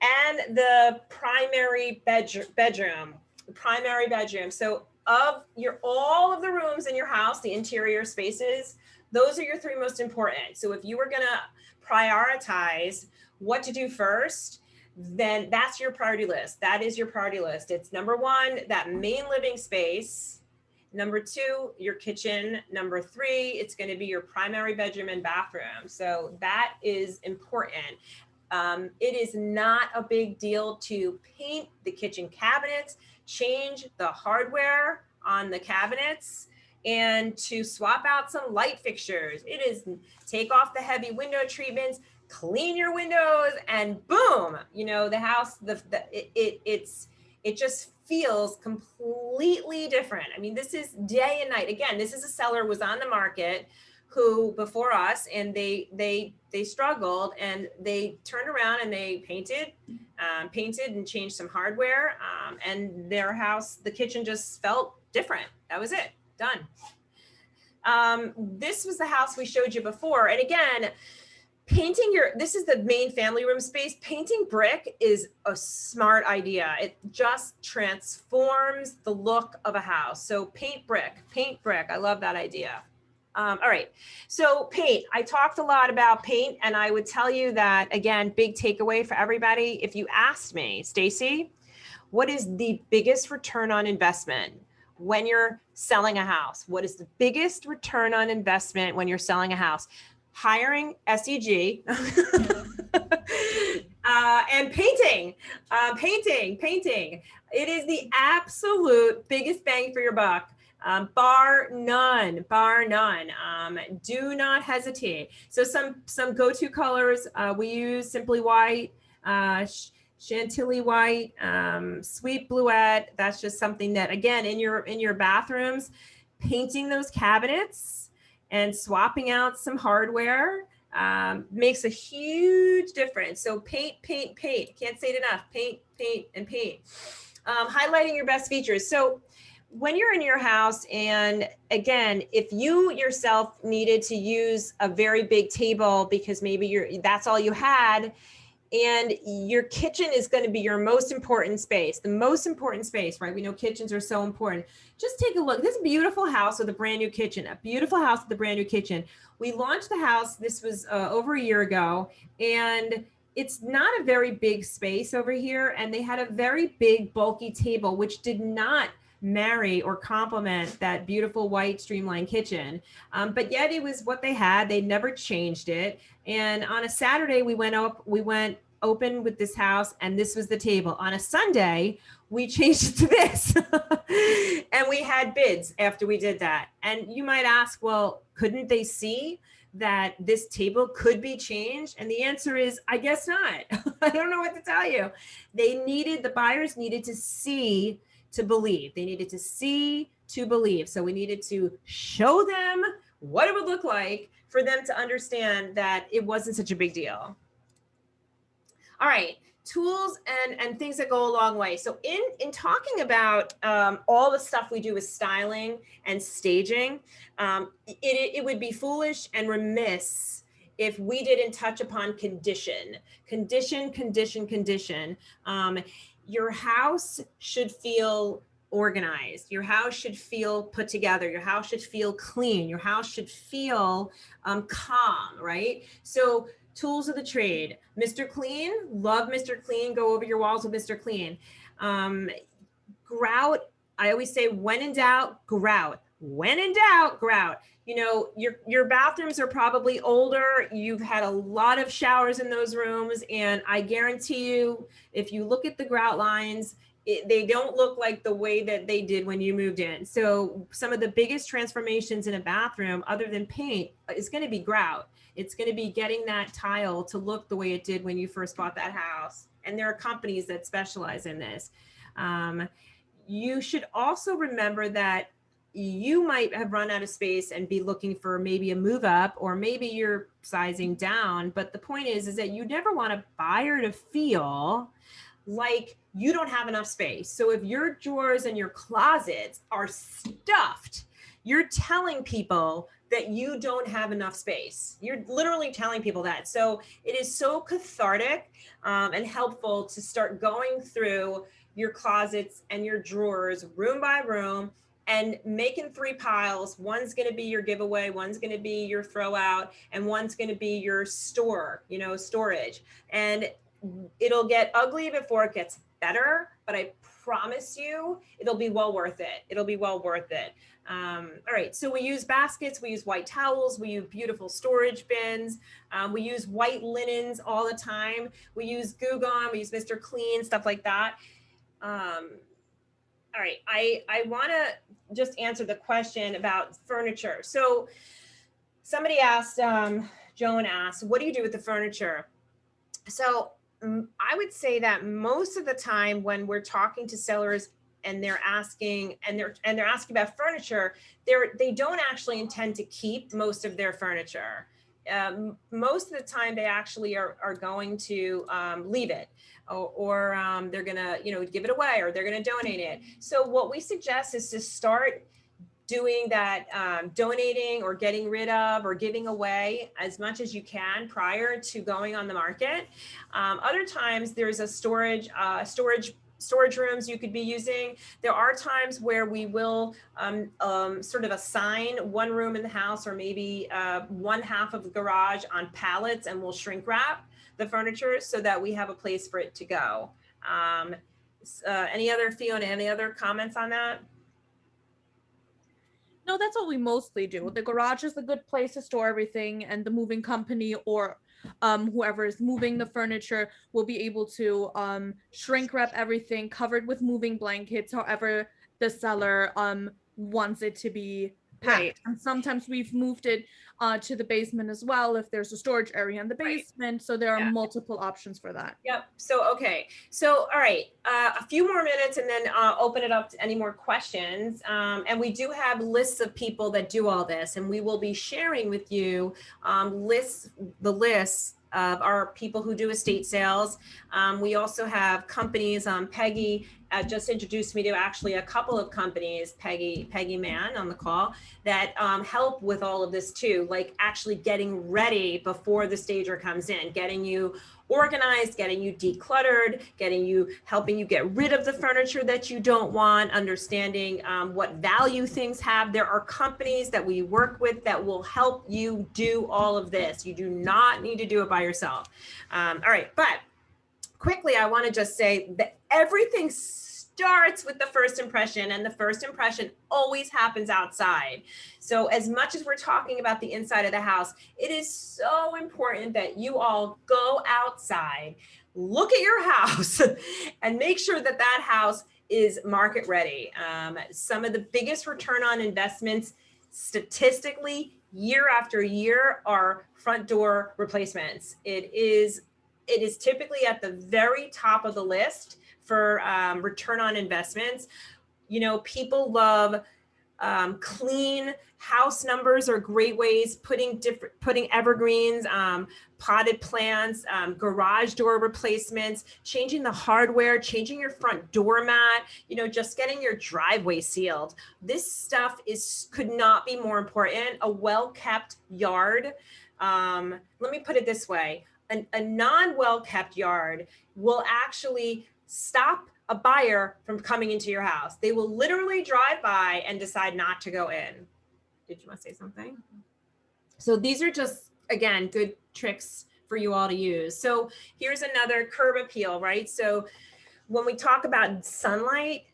and the primary bedroom. The primary bedroom. So all of the rooms in your house, the interior spaces, those are your 3 most important. So if you were gonna prioritize what to do first, then that's your priority list. That is your priority list. It's number 1, that main living space. Number 2, your kitchen. Number 3, it's going to be your primary bedroom and bathroom. So that is important. It is not a big deal to paint the kitchen cabinets, change the hardware on the cabinets, and to swap out some light fixtures. It is take off the heavy window treatments, clean your windows, and boom, you know, the house, it just feels completely different. I mean, this is day and night. Again, this is a seller was on the market who before us, and they struggled, and they turned around and they painted and changed some hardware, and their house, the kitchen just felt different. That was it, done. This was the house we showed you before. And again, this is the main family room space. Painting brick is a smart idea. It just transforms the look of a house. So paint brick. I love that idea. All right, so paint. I talked a lot about paint, and I would tell you that, again, big takeaway for everybody. If you asked me, Stacy, what is the biggest return on investment when you're selling a house? What is the biggest return on investment when you're selling a house? Hiring SEG and painting. It is the absolute biggest bang for your buck, bar none. Do not hesitate. So some go-to colors, we use Simply White, Chantilly White, Sweet Bluette. That's just something that, again, in your bathrooms, painting those cabinets and swapping out some hardware makes a huge difference. So paint. Can't say it enough. Paint. Highlighting your best features. So when you're in your house, and again, if you yourself needed to use a very big table because maybe that's all you had, and your kitchen is going to be your most important space, the most important space, right? We know kitchens are so important. Just take a look. This beautiful house with a brand new kitchen, a beautiful house with a brand new kitchen. We launched the house, this was over a year ago, and it's not a very big space over here. And they had a very big, bulky table, which did not marry or complement that beautiful white streamlined kitchen. But yet it was what they had. They never changed it. And on a Saturday, we went open with this house, and this was the table. On a Sunday, we changed it to this. And we had bids after we did that. And you might ask, well, couldn't they see that this table could be changed? And the answer is, I guess not. I don't know what to tell you. The buyers needed to see to believe. They needed to see to believe. So we needed to show them what it would look like for them to understand that it wasn't such a big deal. All right, tools and things that go a long way. So in talking about all the stuff we do with styling and staging, it would be foolish and remiss if we didn't touch upon condition. Your house should feel organized. Your house should feel put together. Your house should feel clean. Your house should feel calm, right? So tools of the trade. Mr. Clean, love Mr. Clean. Go over your walls with Mr. Clean. Grout, I always say, when in doubt, grout. When in doubt, grout. You know, your bathrooms are probably older. You've had a lot of showers in those rooms. And I guarantee you, if you look at the grout lines, they don't look like the way that they did when you moved in. So some of the biggest transformations in a bathroom, other than paint, is going to be grout. It's going to be getting that tile to look the way it did when you first bought that house. And there are companies that specialize in this. You should also remember that you might have run out of space and be looking for maybe a move up, or maybe you're sizing down. But the point is that you never want a buyer to feel like you don't have enough space. So if your drawers and your closets are stuffed, you're telling people that you don't have enough space. You're literally telling people that. So it is so cathartic and helpful to start going through your closets and your drawers room by room and making 3 piles. One's going to be your giveaway, one's going to be your throw out, and one's going to be your storage. And it'll get ugly before it gets better, but I promise you, it'll be well worth it. It'll be well worth it. All right, so we use baskets, we use white towels, we use beautiful storage bins, we use white linens all the time, we use Goo Gone, we use Mr. Clean, stuff like that. All right, I want to just answer the question about furniture. So somebody asked, Joan asked, what do you do with the furniture? So I would say that most of the time when we're talking to sellers and they're asking about furniture, they don't actually intend to keep most of their furniture. Most of the time they actually are going to leave it, or they're gonna give it away, or they're gonna donate it. So what we suggest is to start doing that, donating or getting rid of or giving away as much as you can prior to going on the market. Other times there's a storage rooms you could be using. There are times where we will sort of assign one room in the house, or maybe one half of the garage on pallets, and we'll shrink wrap the furniture so that we have a place for it to go. Fiona, any other comments on that? No, that's what we mostly do. The garage is a good place to store everything, and the moving company or whoever is moving the furniture will be able to shrink wrap everything, covered with moving blankets, however the seller wants it to be packed. Right. And sometimes we've moved it to the basement as well if there's a storage area in the basement. Right. So there are multiple options for that. Yep. So, okay. So, all right, a few more minutes and then open it up to any more questions. And we do have lists of people that do all this, and we will be sharing with you the lists of our people who do estate sales. We also have companies, Peggy just introduced me to actually a couple of companies, Peggy Mann on the call, that help with all of this too, like actually getting ready before the stager comes in, getting you organized, getting you decluttered, helping you get rid of the furniture that you don't want, understanding what value things have. There are companies that we work with that will help you do all of this. You do not need to do it by yourself. All right, but quickly, I want to just say that everything starts with the first impression, and the first impression always happens outside. So as much as we're talking about the inside of the house, it is so important that you all go outside, look at your house, and make sure that that house is market ready. Some of the biggest return on investments statistically year after year are front door replacements. It is typically at the very top of the list for return on investments. You know, people love clean house numbers are great ways, putting evergreens, potted plants, garage door replacements, changing the hardware, changing your front doormat, you know, just getting your driveway sealed. This stuff could not be more important. A well-kept yard. Let me put it this way. A non-well-kept yard will actually stop a buyer from coming into your house. They will literally drive by and decide not to go in. Did you want to say something? So these are just, again, good tricks for you all to use. So here's another curb appeal, right? So when we talk about sunlight,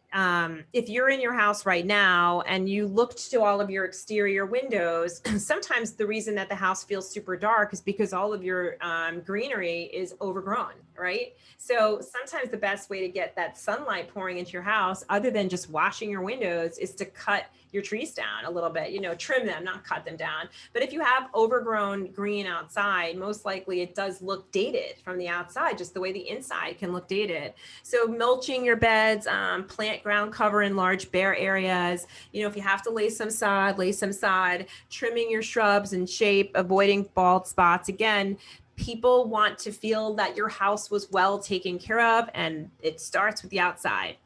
if you're in your house right now and you looked to all of your exterior windows, sometimes the reason that the house feels super dark is because all of your greenery is overgrown, right? So sometimes the best way to get that sunlight pouring into your house, other than just washing your windows, is to cut your trees down a little bit, you know, trim them, not cut them down. But if you have overgrown green outside, most likely it does look dated from the outside, just the way the inside can look dated. So mulching your beds, plant ground cover in large bare areas. You know, if you have to lay some sod, trimming your shrubs in shape, avoiding bald spots. Again, people want to feel that your house was well taken care of, and it starts with the outside.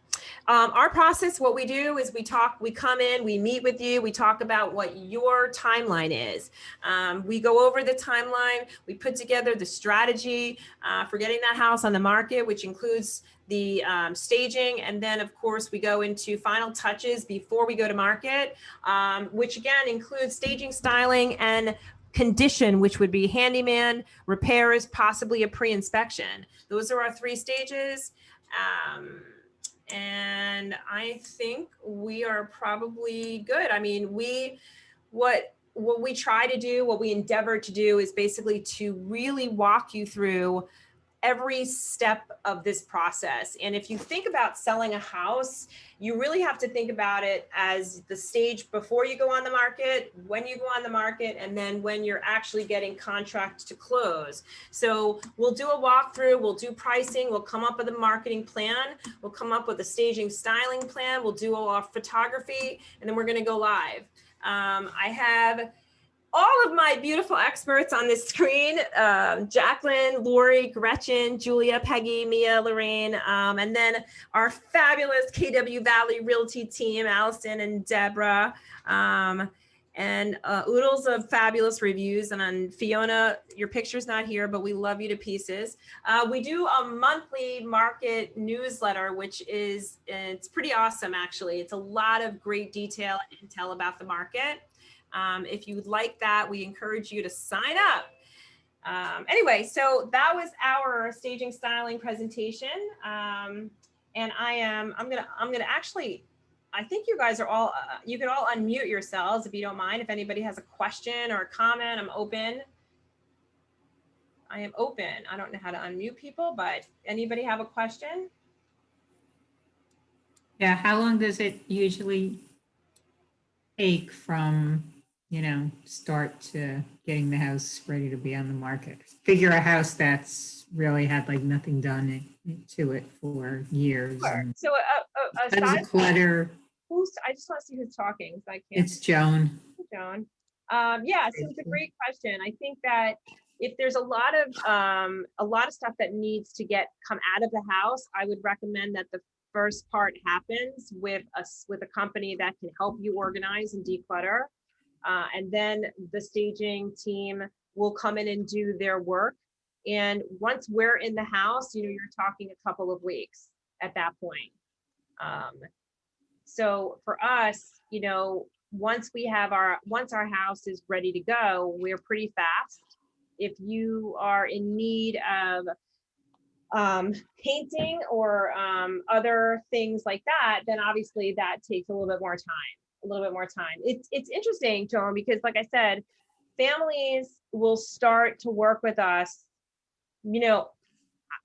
Our process, what we do is we come in, we meet with you, we talk about what your timeline is. We go over the timeline, we put together the strategy for getting that house on the market, which includes the staging. And then of course we go into final touches before we go to market, which again includes staging, styling, and condition, which would be handyman, repairs, possibly a pre-inspection. Those are our 3 stages. And I think we are probably good. I mean, what we try to do, what we endeavor to do is basically to really walk you through every step of this process. And if you think about selling a house, you really have to think about it as the stage before you go on the market, when you go on the market, and then when you're actually getting contract to close. So we'll do a walkthrough, we'll do pricing, we'll come up with a marketing plan, we'll come up with a staging styling plan, we'll do our photography, and then we're gonna go live. I have all of my beautiful experts on this screen, Jacqueline, Lori, Gretchen, Julia, Peggy, Mia, Lorraine, and then our fabulous KW Valley Realty team, Allison and Deborah, and oodles of fabulous reviews. And on Fiona, your picture's not here, but we love you to pieces. We do a monthly market newsletter, which it's pretty awesome, actually. It's a lot of great detail and intel about the market. If you would like that, we encourage you to sign up. Anyway, so that was our staging styling presentation. And I'm gonna actually, I think you guys are all, you can all unmute yourselves if you don't mind. If anybody has a question or a comment, I'm open. I am open. I don't know how to unmute people, but anybody have a question? Yeah, how long does it usually take from, you know, start to getting the house ready to be on the market? Figure a house that's really had like nothing done to it for years. Sure. So Tons of clutter. I just want to see who's talking. So I can't. It's Joan. Joan. Yeah, so it's a great question. I think that if there's a lot of stuff that needs to come out of the house, I would recommend that the first part happens with a company that can help you organize and declutter. And then the staging team will come in and do their work. And once we're in the house, you're talking a couple of weeks at that point. So for us, once our house is ready to go, we're pretty fast. If you are in need of painting or other things like that, then obviously that takes a little bit more time. It's interesting, Joan, because like I said, families will start to work with us.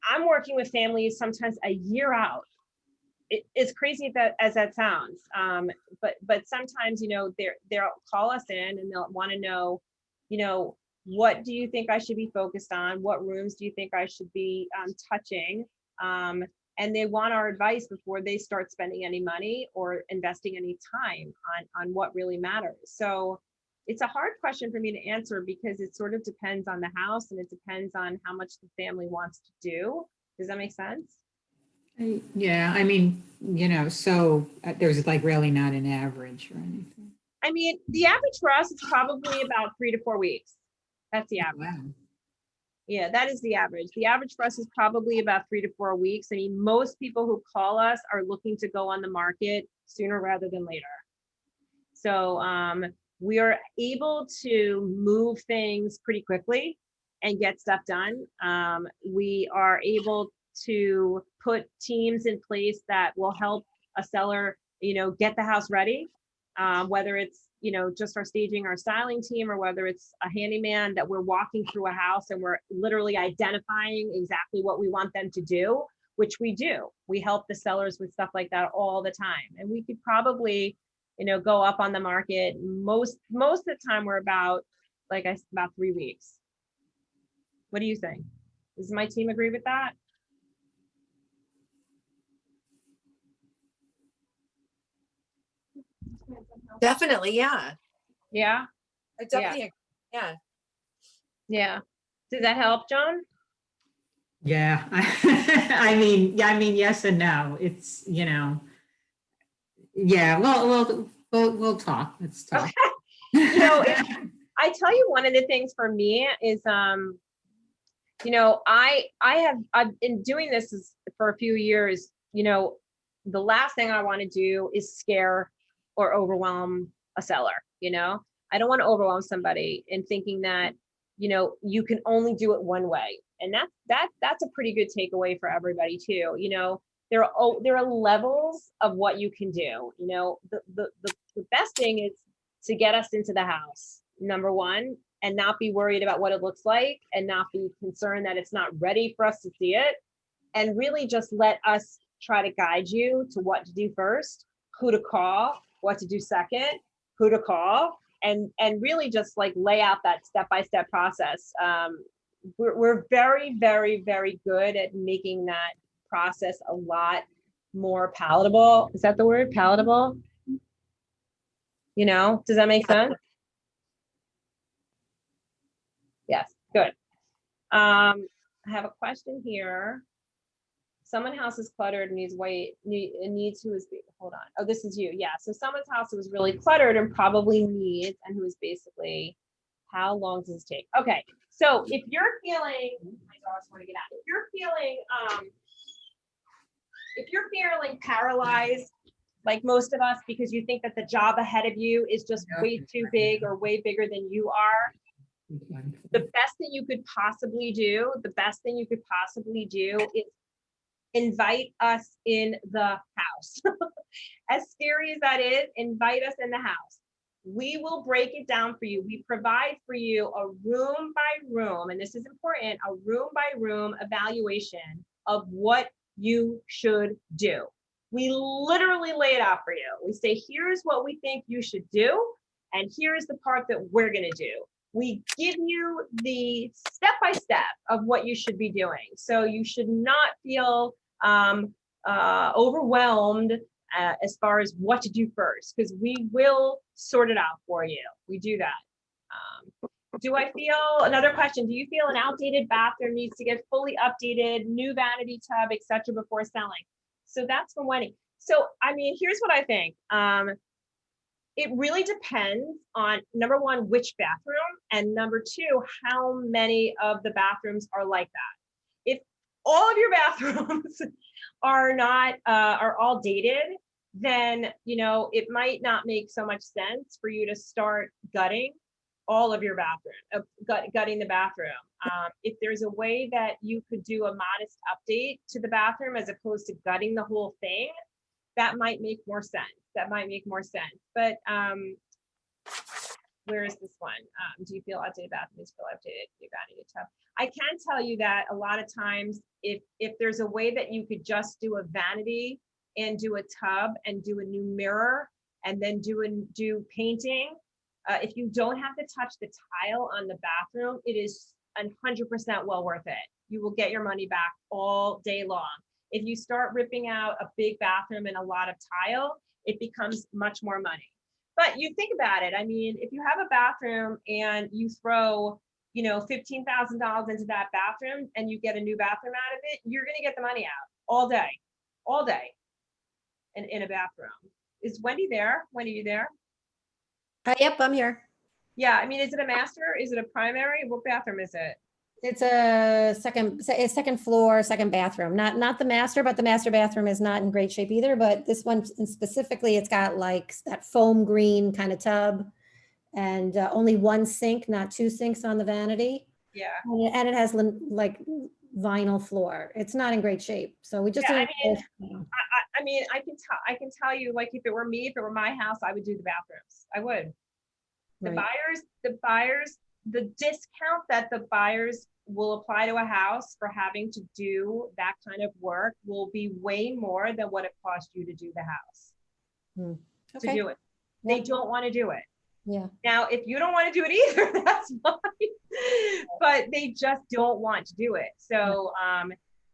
I'm working with families sometimes a year out. It's crazy as that sounds, but sometimes they'll call us in and they'll want to know, what do you think I should be focused on? What rooms do you think I should be touching? And they want our advice before they start spending any money or investing any time on what really matters. So it's a hard question for me to answer because it sort of depends on the house and it depends on how much the family wants to do. Does that make sense? Yeah, I mean, so there's like really not an average or anything. I mean, the average for us is probably about 3 to 4 weeks. That's the average. Wow. Yeah, that is the average. The average for us is probably about 3 to 4 weeks. I mean, most people who call us are looking to go on the market sooner rather than later. So we are able to move things pretty quickly and get stuff done. We are able to put teams in place that will help a seller, get the house ready, whether it's, just our staging, our styling team, or whether it's a handyman that we're walking through a house and we're literally identifying exactly what we want them to do, which we do. We help the sellers with stuff like that all the time. And we could probably, go up on the market. Most of the time we're about 3 weeks. What do you think? Does my team agree with that? Definitely, yeah. Yeah. I definitely, yeah. Yeah. Does that help, Joan? Yeah. I mean, yes and no. It's, yeah, we'll talk. Let's talk. I tell you, one of the things for me is, I've been doing this for a few years. The last thing I want to do is scare or overwhelm a seller. I don't want to overwhelm somebody in thinking that, you can only do it one way. And that's a pretty good takeaway for everybody too. There are levels of what you can do. The best thing is to get us into the house, number one, and not be worried about what it looks like and not be concerned that it's not ready for us to see it. And really just let us try to guide you to what to do first, who to call, what to do second, who to call, and really just lay out that step-by-step process. We're very, very, very good at making that process a lot more palatable. Is that the word, palatable? Does that make sense? Yes, good. I have a question here. Someone's house is cluttered and needs who is, hold on. Oh, this is you. Yeah. So someone's house was really cluttered and probably needs, and who is basically, how long does this take? Okay. So if you're feeling, my dogs want to get out. If you're feeling paralyzed, like most of us, because you think that the job ahead of you is just way too big or way bigger than you are, the best thing you could possibly do is invite us in the house. As scary as that is, invite us in the house. We will break it down for you. We provide for you a room by room, and this is important, a room by room evaluation of what you should do. We literally lay it out for you. We say, here's what we think you should do, and here's the part that we're gonna do. We give you the step-by-step of what you should be doing. So you should not feel overwhelmed as far as what to do first, because we will sort it out for you. We do that. Do I feel, another question, do you feel an outdated bathroom needs to get fully updated, new vanity tub, etc. before selling? So that's from Wendy. So, I mean, here's what I think. It really depends on, number one, which bathroom, and number two, how many of the bathrooms are like that. If all of your bathrooms are not, are all dated, then, you know, it might not make so much sense for you to start gutting all of your bathroom, gutting the bathroom. If there's a way that you could do a modest update to the bathroom as opposed to gutting the whole thing, that might make more sense. That might make more sense. But where is this one? Do you feel outdated bathrooms feel outdated? You vanity tub. I can tell you that a lot of times, if there's a way that you could just do a vanity and do a tub and do a new mirror and then do painting, if you don't have to touch the tile on the bathroom, it is 100% well worth it. You will get your money back all day long. If you start ripping out a big bathroom and a lot of tile, it becomes much more money. But you think about it. I mean, if you have a bathroom and you throw, you know, $15,000 into that bathroom and you get a new bathroom out of it, you're going to get the money out all day in a bathroom. Is Wendy there? Wendy, you there? Yep, I'm here. Yeah, I mean, is it a master? Is it a primary? What bathroom is it? It's a second floor, second bathroom. Not the master, but the master bathroom is not in great shape either. But this one specifically, it's got like that foam green kind of tub, and only one sink, not two sinks on the vanity. Yeah. And it has like vinyl floor. It's not in great shape. So we just. Yeah, didn't- I mean, I can tell you, like, if it were me, if it were my house, I would do the bathrooms. I would. The buyers, the discount that the buyers will apply to a house for having to do that kind of work will be way more than what it cost you to do the house. To do it. They Yeah. don't want to do it. Yeah. Now, if you don't want to do it either, that's fine. But they just don't want to do it. So,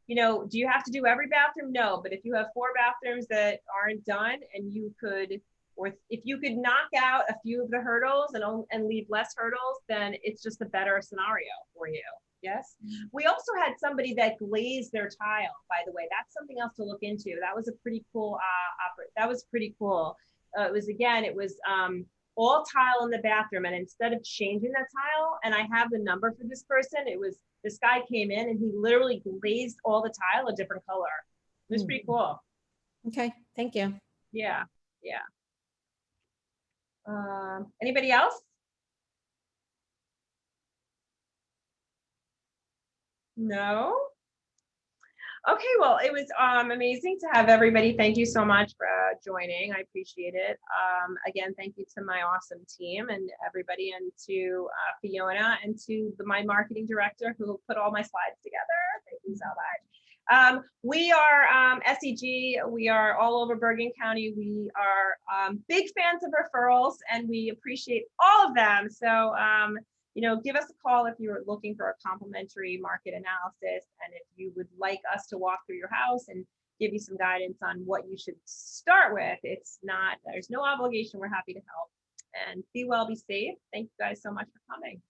you know, do you have to do every bathroom? No, but if you have 4 bathrooms that aren't done and you could, or if you could knock out a few of the hurdles and leave less hurdles, then it's just a better scenario for you. Yes. We also had somebody that glazed their tile, by the way. That's something else to look into. That was a pretty cool, that was pretty cool. It was all tile in the bathroom, and instead of changing that tile, and I have the number for this person, this guy came in and he literally glazed all the tile a different color. It was pretty cool. Okay, thank you. Yeah. Anybody else? No? Okay, well, it was amazing to have everybody. Thank you so much for joining. I appreciate it. Again, thank you to my awesome team and everybody, and to Fiona, and to my marketing director who put all my slides together. Thank you so much. We are SEG. We are all over Bergen County. We are big fans of referrals, and we appreciate all of them. So, you know, give us a call if you're looking for a complimentary market analysis, and if you would like us to walk through your house and give you some guidance on what you should start with. There's no obligation. We're happy to help. And be well, be safe. Thank you guys so much for coming.